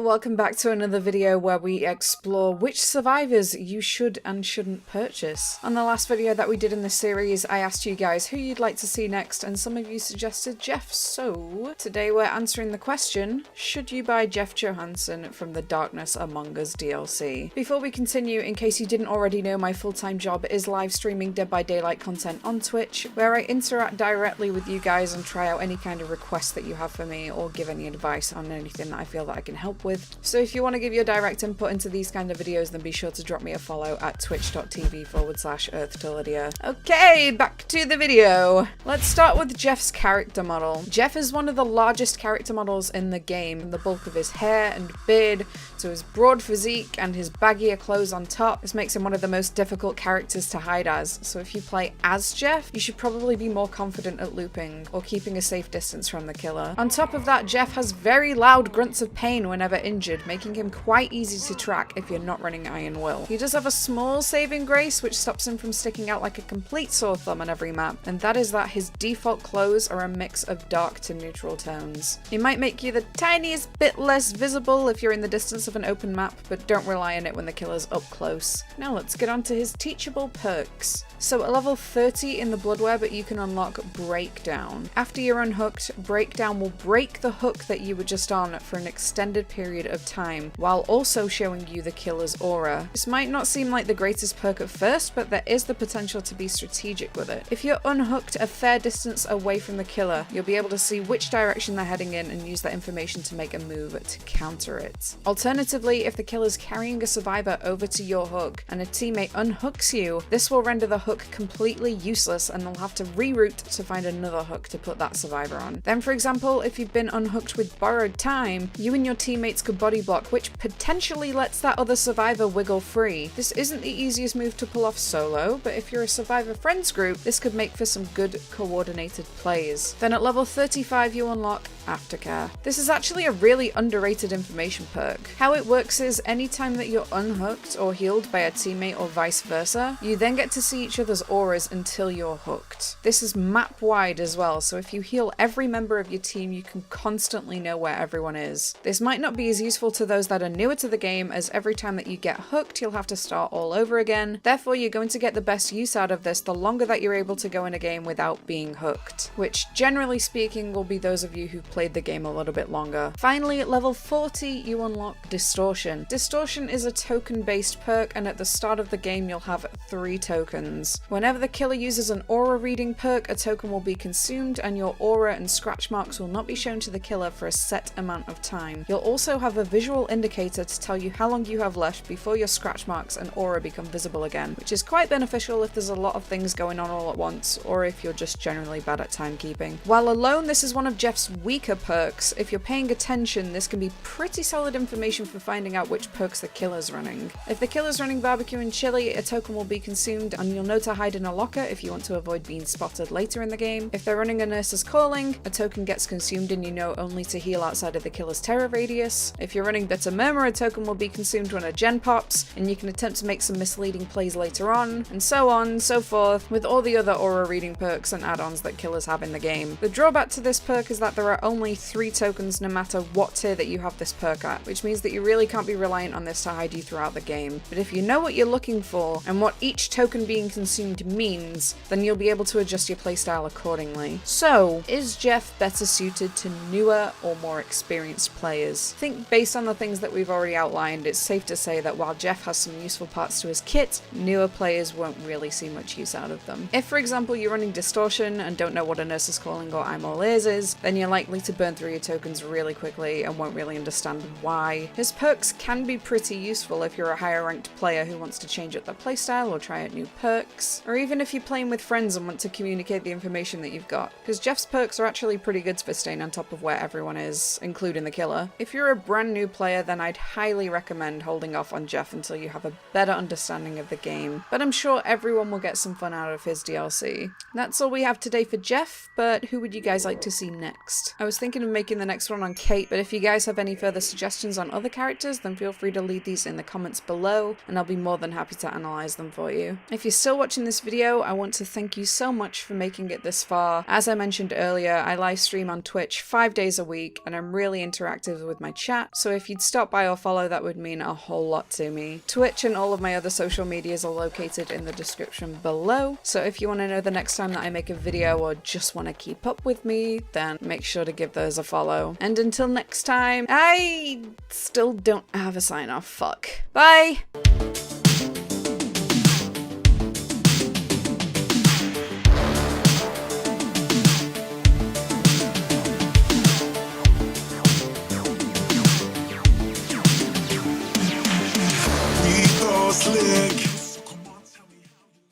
Welcome back to another video where we explore which survivors you should and shouldn't purchase. On the last video that we did in this series, I asked you guys who you'd like to see next, and some of you suggested Jeff, so today we're answering the question, should you buy Jeff Johansen from the Darkness Among Us DLC? Before we continue, in case you didn't already know, my full-time job is live streaming Dead by Daylight content on Twitch, where I interact directly with you guys and try out any kind of requests that you have for me, or give any advice on anything that I feel that I can help with. So if you want to give your direct input into these kind of videos, then be sure to drop me a follow at twitch.tv/EarthToLydia. Okay, back to the video. Let's start with Jeff's character model. Jeff is one of the largest character models in the game. The bulk of his hair and beard, to his broad physique and his baggier clothes on top. This makes him one of the most difficult characters to hide as. So if you play as Jeff, you should probably be more confident at looping or keeping a safe distance from the killer. On top of that, Jeff has very loud grunts of pain whenever injured, making him quite easy to track if you're not running Iron Will. He does have a small saving grace which stops him from sticking out like a complete sore thumb on every map, and that is that his default clothes are a mix of dark to neutral tones. It might make you the tiniest bit less visible if you're in the distance of an open map, but don't rely on it when the killer's up close. Now let's get on to his teachable perks. So at level 30 in the Blood Web, you can unlock Breakdown. After you're unhooked, Breakdown will break the hook that you were just on for an extended period of time, while also showing you the killer's aura. This might not seem like the greatest perk at first, but there is the potential to be strategic with it. If you're unhooked a fair distance away from the killer, you'll be able to see which direction they're heading in and use that information to make a move to counter it. Alternatively, if the killer's carrying a survivor over to your hook and a teammate unhooks you, this will render the hook completely useless and they'll have to reroute to find another hook to put that survivor on. Then, for example, if you've been unhooked with borrowed time, you and your teammates could body block, which potentially lets that other survivor wiggle free. This isn't the easiest move to pull off solo, but if you're a survivor friends group, this could make for some good coordinated plays. Then at level 35 you unlock Aftercare. This is actually a really underrated information perk. How it works is anytime that you're unhooked or healed by a teammate or vice versa, you then get to see each other's auras until you're hooked. This is map wide as well, so if you heal every member of your team, you can constantly know where everyone is. This might not be as useful to those that are newer to the game, as every time that you get hooked, you'll have to start all over again. Therefore, you're going to get the best use out of this the longer that you're able to go in a game without being hooked, which generally speaking will be those of you who've played the game a little bit longer. Finally, at level 40, you unlock Distortion. Distortion is a token-based perk, and at the start of the game, you'll have 3 tokens. Whenever the killer uses an aura reading perk, a token will be consumed, and your aura and scratch marks will not be shown to the killer for a set amount of time. You'll also have a visual indicator to tell you how long you have left before your scratch marks and aura become visible again, which is quite beneficial if there's a lot of things going on all at once, or if you're just generally bad at timekeeping. While alone, this is one of Jeff's weaker perks. If you're paying attention, this can be pretty solid information for finding out which perks the killer's running. If the killer's running barbecue and chili, a token will be consumed, and you'll know to hide in a locker if you want to avoid being spotted later in the game. If they're running a nurse's calling, a token gets consumed and you know only to heal outside of the killer's terror radius. If you're running Bitter Murmur, a token will be consumed when a gen pops, and you can attempt to make some misleading plays later on, and so on, so forth, with all the other aura reading perks and add-ons that killers have in the game. The drawback to this perk is that there are only 3 tokens no matter what tier that you have this perk at, which means that you really can't be reliant on this to hide you throughout the game. But if you know what you're looking for, and what each token being consumed means, then you'll be able to adjust your playstyle accordingly. So, is Jeff better suited to newer or more experienced players? I think based on the things that we've already outlined, it's safe to say that while Jeff has some useful parts to his kit, newer players won't really see much use out of them. If, for example, you're running Distortion and don't know what a Nurse's Calling or I'm All Ears is, then you're likely to burn through your tokens really quickly and won't really understand why. His perks can be pretty useful if you're a higher ranked player who wants to change up their playstyle or try out new perks, or even if you're playing with friends and want to communicate the information that you've got, because Jeff's perks are actually pretty good for staying on top of where everyone is, including the killer. If you're a brand new player, then I'd highly recommend holding off on Jeff until you have a better understanding of the game, but I'm sure everyone will get some fun out of his DLC. That's all we have today for Jeff, but who would you guys like to see next? I was thinking of making the next one on Kate, but if you guys have any further suggestions on other characters, then feel free to leave these in the comments below, and I'll be more than happy to analyze them for you. If you're still watching this video, I want to thank you so much for making it this far. As I mentioned earlier, I live stream on Twitch 5 days a week, and I'm really interactive with my chat chat, so if you'd stop by or follow, that would mean a whole lot to me. Twitch and all of my other social medias are located in the description below, so if you want to know the next time that I make a video or just want to keep up with me, then make sure to give those a follow. And until next time, I still don't have a sign off. Fuck. Bye!